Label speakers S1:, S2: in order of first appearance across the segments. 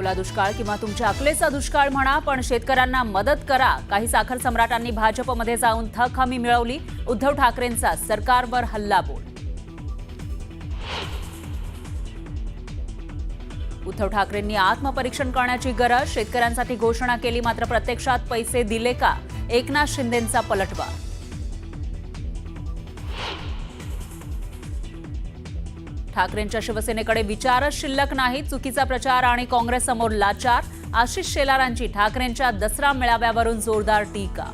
S1: ओला दुष्काळ किंवा तुमच्या अकलेचा दुष्काळ म्हणा, पण शेतकऱ्यांना मदत करा. काही साखर सम्राटांनी भाजपमध्ये जाऊन थक हमी मिळवली. उद्धव ठाकरेंचा सरकारवर हल्लाबोल. उद्धव ठाकरेंनी आत्मपरीक्षण करण्याची गरज. शेतकऱ्यांसाठी घोषणा केली, मात्र प्रत्यक्षात पैसे दिले का? एकनाथ शिंदेंचा पलटवार. ठाकरेंच्या शिवसेनेकडे विचारच शिल्लक नाही. चुकीचा प्रचार आणि काँग्रेस समोर लाचार. आशिष शेलारांची ठाकरेंच्या दसरा मेळाव्यावरून जोरदार टीका.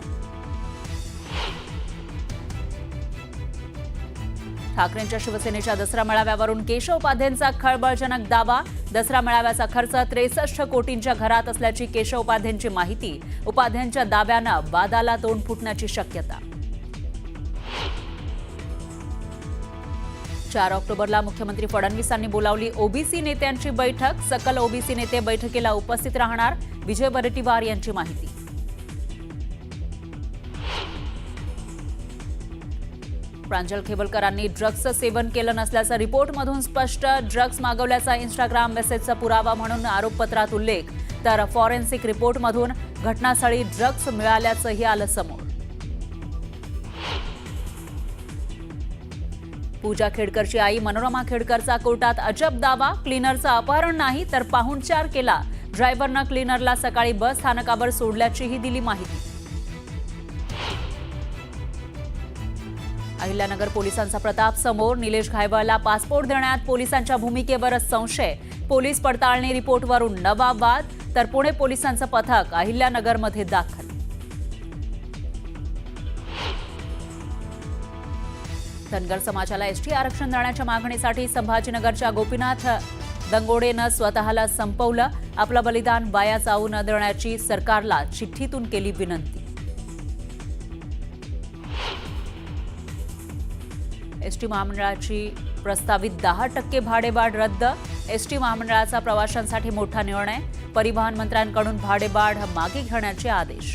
S1: ठाकरेंच्या शिवसेनेच्या दसरा मेळाव्यावरून केशव उपाध्यांचा खळबळजनक दावा. दसरा मेळाव्याचा खर्च 63 कोटींच्या घरात असल्याची केशव उपाध्यांची माहिती. उपाध्यांच्या दाव्यानं वादाला तोंड फुटण्याची शक्यता. 4 ऑक्टोबरला मुख्यमंत्री फडणवीसांनी बोलावली ओबीसी नेत्यांची बैठक. सकल ओबीसी नेते बैठकीला उपस्थित राहणार. विजय वडेट्टीवार यांची माहिती. प्रांजल खेबलकरांनी ड्रग्जचं सेवन केलं नसल्याचं रिपोर्टमधून स्पष्ट. ड्रग्ज मागवल्याचा इंस्टाग्राम मेसेजचा पुरावा म्हणून आरोपपत्रात उल्लेख. तर फॉरेन्सिक रिपोर्टमधून घटनास्थळी ड्रग्ज मिळाल्याचंही आलं समोर. पूजा खेडकरची आई मनोरमा खेडकरचा कोर्टात अजब दावा. क्लीनरचं अपहरण नाही तर पाहुणचार केला. ड्रायव्हरनं क्लीनरला सकाळी बस स्थानकावर सोडल्याचीही दिली माहिती. अहिल्यानगर पोलिसांचा प्रताप समोर. निलेश घायवळला पासपोर्ट देण्यात पोलिसांच्या भूमिकेवरच संशय. पोलीस पडताळणी रिपोर्टवरून नवा वाद. तर पुणे पोलिसांचं पथक अहिल्यानगरमध्ये दाखल. धनगर समाजाला एसटी आरक्षण देण्याच्या मागणीसाठी संभाजीनगरच्या गोपीनाथ दंगोडेनं स्वतःला संपवलं. आपलं बलिदान वाया जाऊ न देण्याची सरकारला चिठ्ठीतून केली विनंती. एसटी महामंडळाची प्रस्तावित 10% भाडेवाढ रद्द. एसटी महामंडळाचा प्रवाशांसाठी मोठा निर्णय. परिवहन मंत्र्यांकडून भाडेवाढ मागे घेण्याचे आदेश.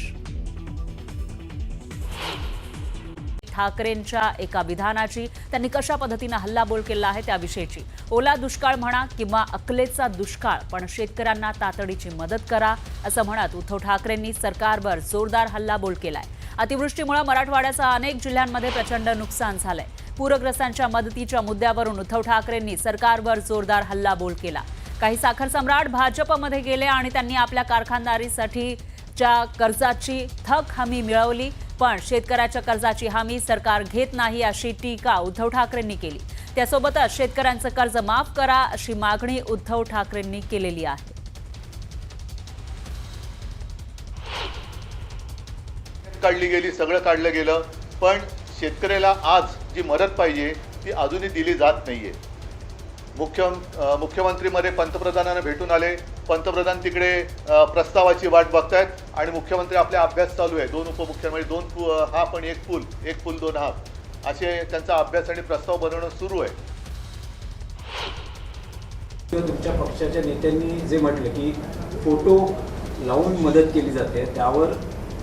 S1: ठाकरेंच्या एका विधानाची, त्यांनी कशा पद्धतीने हल्लाबोल केला आहे त्याविषयीची. ओला दुष्काळ म्हणा किंवा अकलेचा दुष्काळ, पण शेतकऱ्यांना तातडीची मदत करा असं म्हणत उद्धव ठाकरेंनी सरकारवर जोरदार हल्लाबोल केलाय. अतिवृष्टीमुळे मराठवाड्यासह अनेक जिल्ह्यांमध्ये प्रचंड नुकसान झालंय. पूरग्रस्तांच्या मदतीच्या मुद्द्यावरून उद्धव ठाकरेंनी सरकारवर जोरदार हल्लाबोल केला. काही साखर सम्राट भाजपमध्ये गेले आणि त्यांनी आपल्या कारखानदारीसाठीच्या कर्जाची थक हमी मिळवली, पण शेतकऱ्याच्या कर्जाची हमी सरकार घेत नाही अशी टीका उद्धव ठाकरेंनी केली. त्यासोबतच शेतकऱ्यांचं कर्ज माफ करा अशी मागणी उद्धव ठाकरेंनी केलेली आहे.
S2: काढली गेली, सगळं काढलं गेलं, पण शेतकऱ्याला आज जी मदत पाहिजे ती अजूनही दिली जात नाहीये. मुख्यमंत्रीमध्ये पंतप्रधानांना भेटून आले. पंतप्रधान तिकडे प्रस्तावाची वाट बघतायत आणि मुख्यमंत्री आपला अभ्यास चालू आहे. 2 उपमुख्यमंत्री, 2 हाफ आणि 1 पूल 2 हाफ असे त्यांचा अभ्यास आणि प्रस्ताव बनवणं सुरू आहे.
S3: तुमच्या पक्षाच्या नेत्यांनी जे म्हटलं की फोटो लावून मदत केली जाते, त्यावर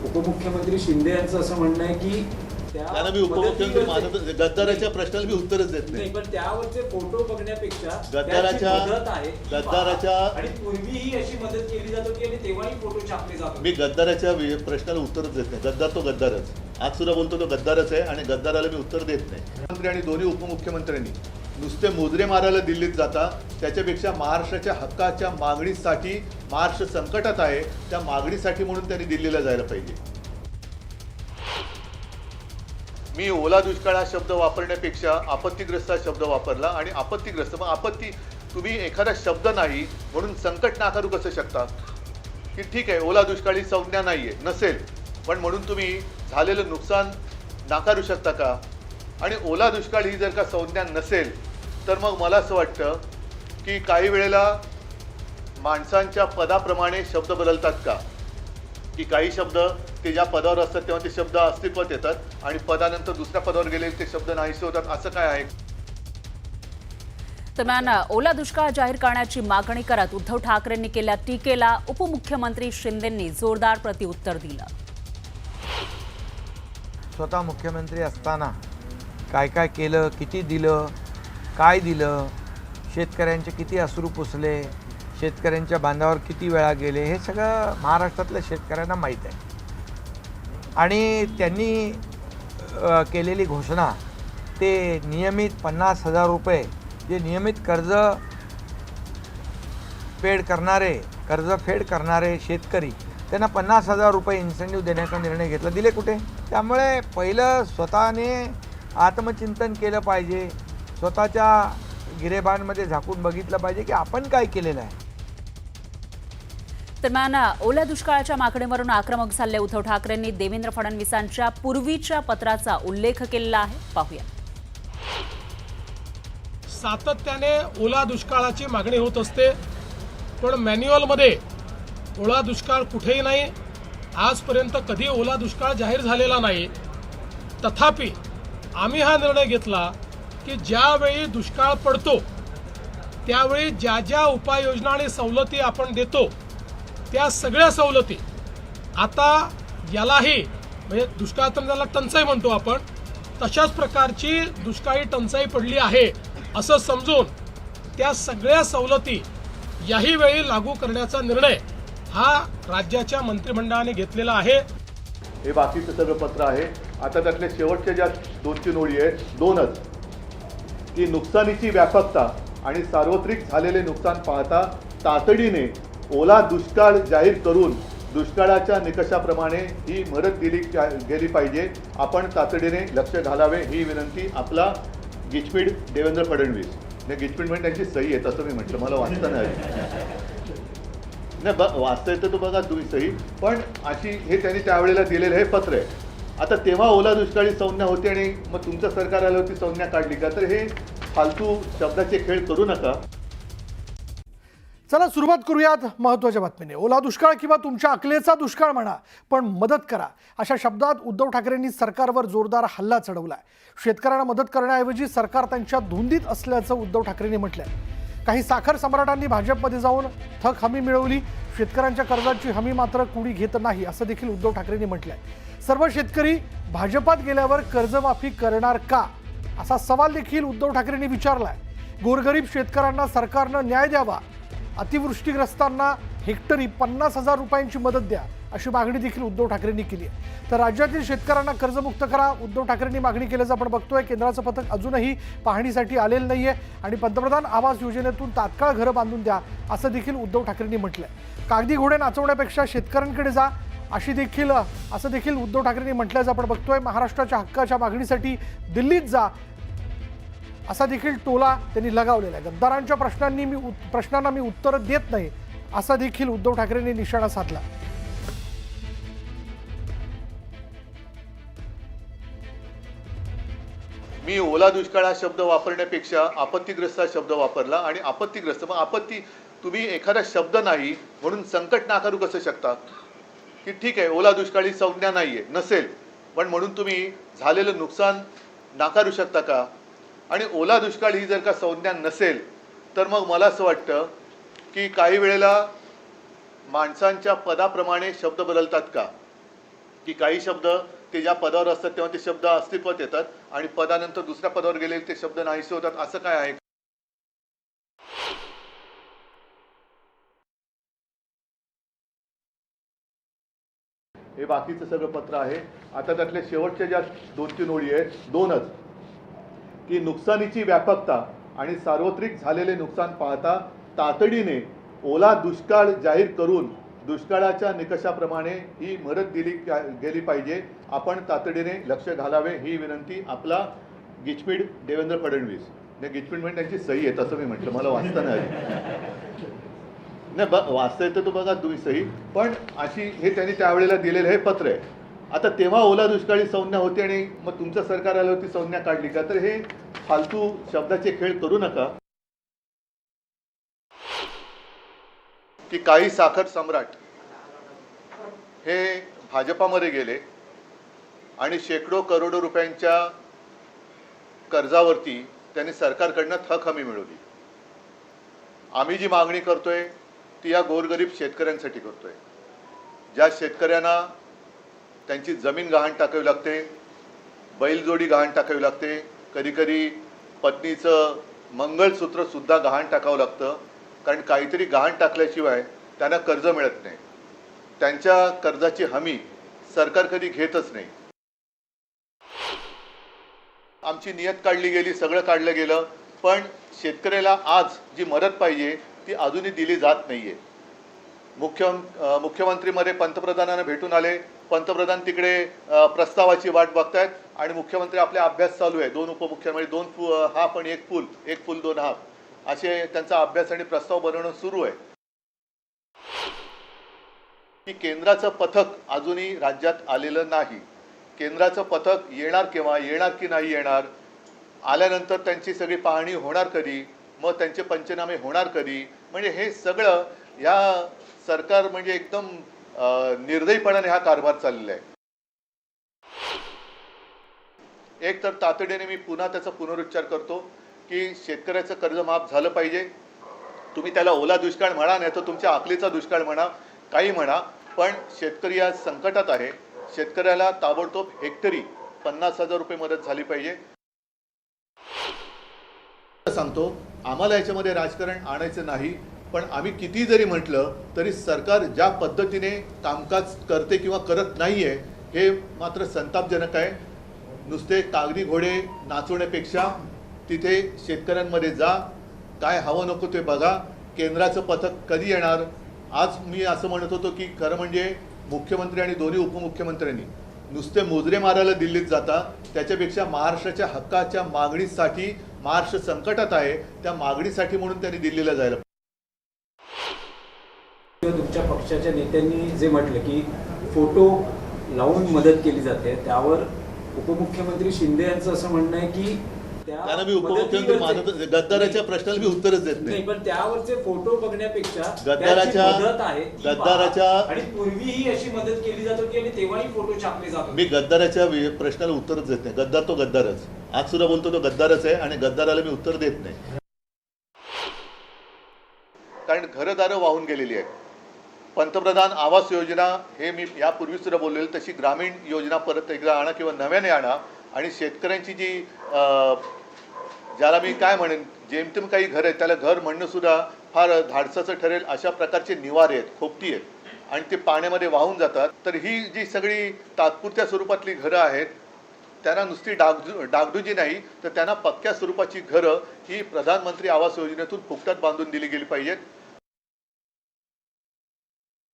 S3: उपमुख्यमंत्री शिंदे यांचं असं म्हणणं आहे की
S2: त्यांना मी उपमुख्यमंत्री माझं गद्दाराच्या प्रश्नाला मी उत्तरच देत नाही.
S3: पण त्यावरचे फोटो बघण्यापेक्षा
S2: गद्दाराच्या
S3: आणि पूर्वीही अशी मदत केली जात होती आणि तेव्हाही फोटो छापले जात होते.
S2: मी गद्दाराच्या प्रश्नाला उत्तरच देत नाही. गद्दार तो गद्दारच. आज सुद्धा बोलतो तो गद्दारच आहे आणि गद्दाराला मी उत्तर देत नाही. मुख्यमंत्री आणि दोन्ही उपमुख्यमंत्र्यांनी नुसते मोजरे मारायला दिल्लीत जाता, त्याच्यापेक्षा महाराष्ट्राच्या हक्काच्या मागणीसाठी, महाराष्ट्र संकटात आहे त्या मागणीसाठी म्हणून त्यांनी दिल्लीला जायला पाहिजे. मी ओला दुष्काळ हा शब्द वापरण्यापेक्षा आपत्तीग्रस्त हा शब्द वापरला. आणि आपत्तीग्रस्त, मग आपत्ती, तुम्ही एखादा शब्द नाही म्हणून संकट नाकारू कसं शकता? की ठीक आहे, ओला दुष्काळी संज्ञा नाहीये, नसेल, पण म्हणून तुम्ही झालेलं नुकसान नाकारू शकता का? आणि ओला दुष्काळ ही जर का संज्ञा नसेल तर मग मला असं वाटतं की काही वेळेला माणसांच्या पदाप्रमाणे शब्द बदलतात का? की काही शब्द ते ज्या पदावर असतात तेव्हा ते शब्द अस्तित्वात येतात आणि पदानंतर दुसऱ्या पदावर गेले ते शब्द नाहीसे होतात, असं काय आहे?
S1: दरम्यान ओला दुष्काळ जाहीर करण्याची मागणी करत उद्धव ठाकरेंनी केल्या टीकेला उपमुख्यमंत्री शिंदेंनी जोरदार प्रत्युत्तर दिलं.
S4: स्वतः मुख्यमंत्री असताना काय काय केलं, किती दिलं, काय दिलं, शेतकऱ्यांचे किती अश्रू पुसले, शेतकऱ्यांच्या बांधावर किती वेळा गेले हे सगळं महाराष्ट्रातल्या शेतकऱ्यांना माहीत आहे. आणि त्यांनी केलेली घोषणा ते नियमित 50,000 रुपये जे नियमित कर्जफेड करणारे शेतकरी त्यांना 50,000 रुपये इन्सेंटिव्ह देण्याचा निर्णय घेतला. दिले कुठे? त्यामुळे पहिलं स्वतःने आत्मचिंतन केलं पाहिजे, स्वतःच्या गिरेबांमध्ये झाकून बघितलं पाहिजे की आपण काय केलेलं आहे.
S1: दरम्यान ओल्या दुष्काळाच्या मागणीवरून आक्रमक झालेल्या उद्धव ठाकरेंनी देवेंद्र फडणवीसांच्या पूर्वीच्या पत्राचा उल्लेख केलेला आहे. पाहूया.
S5: सातत्याने ओला दुष्काळाची मागणी होत असते, पण मॅन्युअलमध्ये ओला दुष्काळ कुठेही नाही. आजपर्यंत कधी ओला दुष्काळ जाहीर झालेला नाही. तथापि आम्ही हा निर्णय घेतला की ज्यावेळी दुष्काळ पडतो त्यावेळी ज्या ज्या उपाययोजना आणि सवलती आपण देतो त्या सगळ्या सवलती आता यालाही म्हणजे दुष्काळ तर त्याला टंचाई म्हणतो आपण, तशाच प्रकारची दुष्काळी टंचाई पडली आहे असं समजून त्या सगळ्या सवलती याही वेळी लागू करण्याचा निर्णय हा राज्याच्या मंत्रिमंडळाने घेतलेला आहे.
S2: हे बाकीचं सगळं पत्र आहे. आता त्यातल्या शेवटच्या ज्या 2-3 ओळी आहेत, 2च, की नुकसानीची व्यापकता आणि सार्वत्रिक झालेले नुकसान पाहता तातडीने ओला दुष्काळ जाहीर करून दुष्काळाच्या निकषाप्रमाणे ही मदत दिली गेली पाहिजे. आपण तातडीने लक्ष घालावे ही विनंती. आपला गिचमीड देवेंद्र फडणवीस. नाही, गिचमीड म्हणजे त्यांची सही आहे तसं मी म्हटलं, मला वाचता नाही वाचता येतं तो बघा तुम्ही सही. पण अशी हे त्यांनी त्यावेळेला दिलेलं हे पत्र आहे. आता तेव्हा ओला दुष्काळी संज्ञा होती आणि मग तुमचं सरकार आलं होती संज्ञा काढली का? तर हे फालतू शब्दाचे खेळ करू नका.
S6: चला सुरुवात करूयात महत्त्वाच्या बातमीने. ओला दुष्काळ किंवा तुमच्या अकलेचा दुष्काळ म्हणा, पण मदत करा अशा शब्दात उद्धव ठाकरेंनी सरकारवर जोरदार हल्ला चढवलाय. शेतकऱ्यांना मदत करण्याऐवजी सरकार त्यांच्या धुंदीत असल्याचं उद्धव ठाकरेंनी म्हटलंय. काही साखर सम्राटांनी भाजपमध्ये जाऊन थक हमी मिळवली, शेतकऱ्यांच्या कर्जाची हमी मात्र कुणी घेत नाही असं देखील उद्धव ठाकरेंनी म्हटलंय. सर्व शेतकरी भाजपात गेल्यावर कर्जमाफी करणार का असा सवाल देखील उद्धव ठाकरेंनी विचारलाय. गोरगरीब शेतकऱ्यांना सरकारनं न्याय द्यावा, अतिवृष्टीग्रस्तांना हेक्टरी 50,000 रुपयांची मदत द्या अशी मागणी देखील उद्धव ठाकरेंनी केली आहे. तर राज्यातील शेतकऱ्यांना कर्जमुक्त करा उद्धव ठाकरेंनी मागणी केल्याचं आपण बघतोय. केंद्राचं पथक अजूनही पाहणीसाठी आलेलं नाहीये आणि पंतप्रधान आवास योजनेतून तात्काळ घरं बांधून द्या असं देखील उद्धव ठाकरेंनी म्हटलंय. कागदी घोडे नाचवण्यापेक्षा शेतकऱ्यांकडे जा असं देखील उद्धव ठाकरेंनी म्हटल्याचं आपण बघतोय. महाराष्ट्राच्या हक्काच्या मागणीसाठी दिल्लीत जा असा देखील टोला त्यांनी लगावलेला आहे. गद्दारांच्या प्रश्नांना मी उत्तर देत नाही असा देखील उद्धव ठाकरेंनी निशाणा साधला.
S2: मी ओला दुष्काळ हा शब्द वापरण्यापेक्षा आपत्तीग्रस्त हा शब्द वापरला. आणि आपत्तीग्रस्त मग आपत्ती, तुम्ही एखादा शब्द नाही म्हणून संकट नाकारू कसं शकता? की ठीक आहे ओला दुष्काळी संज्ञा नाहीये नसेल, पण म्हणून तुम्ही झालेलं नुकसान नाकारू शकता का? आणि ओला दुष्काळ ही जर का संज्ञा नसेल तर मग मला असं वाटतं की काही वेळेला माणसांच्या पदाप्रमाणे शब्द बदलतात का? की काही शब्द ते ज्या पदावर असतात तेव्हा ते शब्द अस्तित्वात येतात आणि पदानंतर दुसऱ्या पदावर गेलेले ते शब्द नाहीसे होतात, असं काय आहे? हे बाकीचं सगळं पत्र आहे. आता त्यातल्या शेवटच्या ज्या 2-3 ओळी आहेत, 2च, की नुकसानीची व्यापकता आणि सार्वत्रिक झालेले नुकसान पाहता तातडीने ओला दुष्काळ जाहीर करून दुष्काळाच्या निकषाप्रमाणे ही मदत दिली गेली पाहिजे. आपण तातडीने लक्ष घालावे ही विनंती. आपला गिचमीड देवेंद्र फडणवीस. नाही, गिचमीड म्हणजे त्यांची सही आहे तसं मी म्हटलं, मला वाचता नाही वाचता येतं तो बघा तुम्ही सही. पण अशी हे त्यांनी त्यावेळेला दिलेलं हे पत्र आहे. आता तेव्हा ओला दुष्काळी संज्ञा होती आणि मग तुमचं सरकार आलं होती संज्ञा काढली का? तर हे फालतू शब्दाचे खेळ करू नका. की काही साखर सम्राट हे भाजपामध्ये गेले आणि शेकडो करोडो रुपयांच्या कर्जावरती त्यांनी सरकारकडनं थक हमी मिळवली. आम्ही जी मागणी करतोय ती या गोरगरीब शेतकऱ्यांसाठी करतोय. ज्या शेतकऱ्यांना त्यांची जमीन गहाण टाकावी लागते, बैलजोडी गहाण टाकावी लागते, कधीकधी पत्नीचं मंगळसूत्रसुद्धा गहाण टाकावं लागतं. कारण काहीतरी गहाण टाकल्याशिवाय त्यांना कर्ज मिळत नाही. त्यांच्या कर्जाची हमी सरकार कधी घेतच नाही. आमची नियत काढली गेली, सगळं काढलं गेलं, पण शेतकऱ्याला आज जी मदत पाहिजे ती अजूनही दिली जात नाहीये. मुख्यमंत्रीमध्ये पंतप्रधानांना भेटून आले, पंतप्रधान तिकडे प्रस्तावाची वाट बघतायत आणि मुख्यमंत्री आपले अभ्यास चालू आहे. 2 उपमुख्यमंत्री, 2 हाफ आणि 1 पूल 2 हाफ असे त्यांचा अभ्यास आणि प्रस्ताव बनवणं सुरू आहे. की केंद्राचं पथक अजूनही राज्यात आलेलं नाही. केंद्राचं पथक येणार केव्हा, येणार की नाही येणार, आल्यानंतर त्यांची सगळी पाहणी होणार कधी, मग त्यांचे पंचनामे होणार कधी, म्हणजे हे सगळं या सरकार म्हणजे एकदम निर्दयीपणाने हा कारभार चाललेला आहे. एक तर तातडीने मी पुन्हा त्याचा पुनरुच्चार करतो की शेतकऱ्याचं कर्ज माफ झालं पाहिजे. तुम्ही त्याला ओला दुष्काळ म्हणा, नाही तर तुमच्या अकलीचा दुष्काळ म्हणा, काही म्हणा, पण शेतकरी आज संकटात आहे. शेतकऱ्याला ताबडतोब हेक्टरी 50,000 रुपये मदत झाली पाहिजे. सांगतो, आम्हाला याच्यामध्ये राजकारण आणायचं नाही, पण आम्ही किती जरी म्हटलं तरी सरकार ज्या पद्धतीने कामकाज करते किंवा करत नाहीये हे मात्र संतापजनक आहे. नुसते कागदी घोडे नाचवण्यापेक्षा तिथे शेतकऱ्यांमध्ये जा, काय हवं नको ते बघा. केंद्राचं पथक कधी येणार? आज मी असं म्हणत होतो की खरं म्हणजे मुख्यमंत्री आणि दोन्ही उपमुख्यमंत्र्यांनी नुसते मुजरे मारायला दिल्लीत जाता, त्याच्यापेक्षा महाराष्ट्राच्या हक्काच्या मागणीसाठी, महाराष्ट्र संकटात आहे त्या मागणीसाठी म्हणून त्यांनी दिल्लीला जायला.
S3: तुमच्या पक्षाच्या नेत्यांनी जे म्हटलं की फोटो लावून मदत केली जाते, त्यावर उपमुख्यमंत्री शिंदे यांचं असं म्हणणं आहे की
S2: त्यांना मी उपमुख्यमंत्री मानत, गद्दाराच्या प्रश्नाला मी उत्तरच देत नाही.
S3: पण त्यावरचे फोटो बघण्यापेक्षा
S2: गद्दाराच्या
S3: आणि पूर्वीही अशी मदत केली जात होती आणि तेव्हाही फोटो छापले जात होते.
S2: मी गद्दाराच्या प्रश्नाला उत्तरच देत नाही. गद्दार तो गद्दारच, आज सुद्धा बोलतो तो गद्दारच आहे आणि गद्दाराला मी उत्तर देत नाही. कारण घरदारं वाहून गेलेली आहेत. पंतप्रधान आवास योजना हे मी यापूर्वी सुद्धा बोललेलं, तशी ग्रामीण योजना परत एकदा आणा किंवा नव्याने आणा आणि शेतकऱ्यांची जी ज्याला मी काय म्हणेन जेमतेम काही घर आहेत त्याला घर म्हणणं सुद्धा फार धाडसाचं ठरेल अशा प्रकारचे निवारे आहेत, खोपटी आहेत आणि ते पाण्यामध्ये वाहून जातात. तर ही जी सगळी तात्पुरत्या स्वरूपातली घरं आहेत त्यांना नुसती डागडुजी नाही तर त्यांना पक्क्या स्वरूपाची घरं ही प्रधानमंत्री आवास योजनेतून फुकटात बांधून दिली गेली पाहिजेत.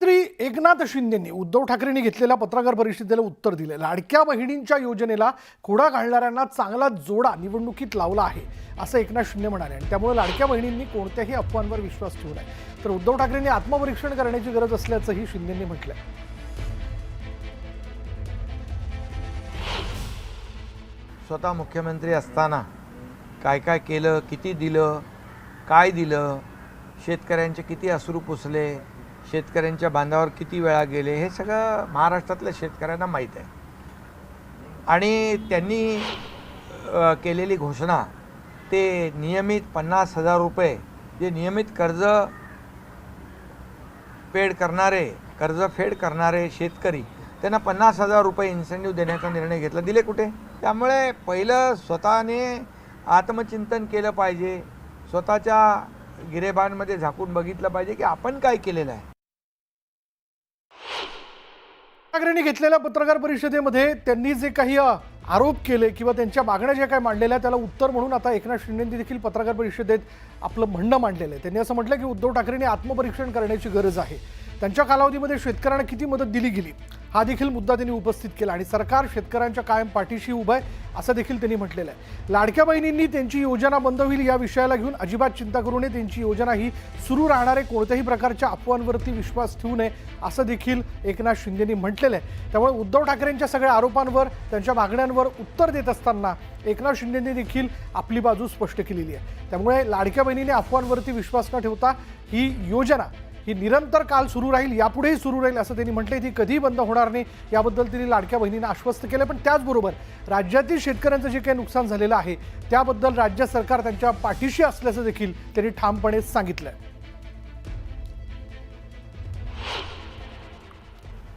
S6: मुख्यमंत्री एकनाथ शिंदेंनी उद्धव ठाकरेंनी घेतलेल्या पत्रकार परिषदेला उत्तर दिले. लाडक्या बहिणींच्या योजनेला खोडा घालणाऱ्यांना चांगला जोडा निवडणुकीत लावला आहे असं एकनाथ शिंदे म्हणाले आणि त्यामुळे लाडक्या बहिणींनी कोणत्याही अफवांवर विश्वास ठेवू नये. तर उद्धव ठाकरेंनी आत्मपरीक्षण करण्याची गरज असल्याचंही शिंदेंनी म्हटलंय.
S4: स्वतः मुख्यमंत्री असताना काय काय केलं, किती दिलं, काय दिलं, शेतकऱ्यांचे किती अश्रू पुसले, शेतकऱ्यांच्या बांधावर किती वेळा गेले, हे सगळं महाराष्ट्रातल्या शेतकऱ्यांना माहीत आहे. आणि त्यांनी केलेली घोषणा ते नियमित 50,000 रुपये जे नियमित कर्जफेड करणारे शेतकरी त्यांना 50,000 रुपये इन्सेंटिव्ह देण्याचा निर्णय घेतला. दिले कुठे? त्यामुळे पहिलं स्वतःने आत्मचिंतन केलं पाहिजे, स्वतःच्या गिरेबानमध्ये झाकून बघितलं पाहिजे की आपण काय केलेलं आहे.
S6: ठाकरेंनी घेतलेल्या पत्रकार परिषदेमध्ये त्यांनी जे काही आरोप केले किंवा त्यांच्या मागण्या ज्या काही मांडलेल्या त्याला उत्तर म्हणून आता एकनाथ शिंदेंनी देखील पत्रकार परिषदेत आपलं म्हणणं मांडलेलं आहे. त्यांनी असं म्हटलं की उद्धव ठाकरेंनी आत्मपरीक्षण करण्याची गरज आहे. त्यांच्या कालावधीमध्ये शेतकऱ्यांना किती मदत दिली गेली हा देखील मुद्दा त्यांनी उपस्थित केला आणि सरकार शेतकऱ्यांच्या कायम पाठीशी उभं आहे असं देखील त्यांनी म्हटलेलं आहे. लाडक्या बहिणींनी त्यांची योजना बंद होईल या विषयाला घेऊन अजिबात चिंता करू नये, त्यांची योजना ही सुरू राहणार आहे, कोणत्याही प्रकारच्या अफवांवरती विश्वास ठेवू नये असं देखील एकनाथ शिंदेंनी म्हटलेलं आहे. त्यामुळे उद्धव ठाकरेंच्या सगळ्या आरोपांवर, त्यांच्या मागण्यांवर उत्तर देत असताना एकनाथ शिंदेंनी देखील आपली बाजू स्पष्ट केलेली आहे. त्यामुळे लाडक्या बहिणीने अफवांवरती विश्वास न ठेवता ही योजना ही निरंतर काल सुरू राहील, यापुढेही सुरू राहील असं त्यांनी म्हटलंय. ती कधीही बंद होणार नाही याबद्दल त्यांनी लाडक्या बहिणींना आश्वस्त केलं. पण त्याचबरोबर राज्यातील शेतकऱ्यांचं जे काही नुकसान झालेलं आहे त्याबद्दल राज्य सरकार त्यांच्या पाठीशी असल्याचं देखील त्यांनी ठामपणे सांगितलंय.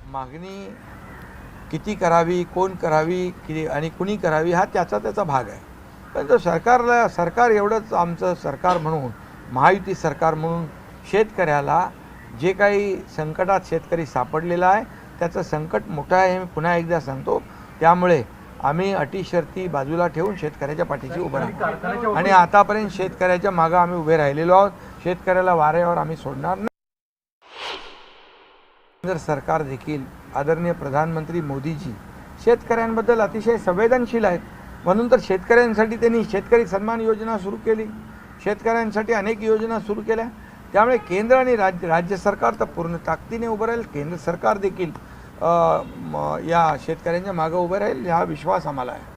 S4: मागणी किती करावी, कोण करावी आणि कुणी करावी हा त्याचा भाग आहे. पण तो सरकार एवढंच आमचं सरकार म्हणून, महायुती सरकार म्हणून शेतकऱ्याला जे काही संकटात शेतकरी सापडलेला आहे त्याचं संकट मोठं आहे हे मी पुन्हा एकदा सांगतो. त्यामुळे आम्ही अटी शर्ती बाजूला ठेवून शेतकऱ्याच्या पाठीशी उभं राहतो आणि आतापर्यंत शेतकऱ्याच्या मागं आम्ही उभे राहिलेलो आहोत. शेतकऱ्याला वाऱ्यावर आम्ही सोडणार नाही. जर सरकार देखील आदरणीय प्रधानमंत्री मोदीजी शेतकऱ्यांबद्दल अतिशय संवेदनशील आहेत, म्हणून तर शेतकऱ्यांसाठी त्यांनी शेतकरी सन्मान योजना सुरू केली, शेतकऱ्यांसाठी अनेक योजना सुरू केल्या. त्यामुळे केंद्र आणि राज्य सरकार तर पूर्ण ताकदीने उभं राहील. केंद्र सरकार देखील या शेतकऱ्यांच्या मागं उभं राहील हा विश्वास आम्हाला आहे.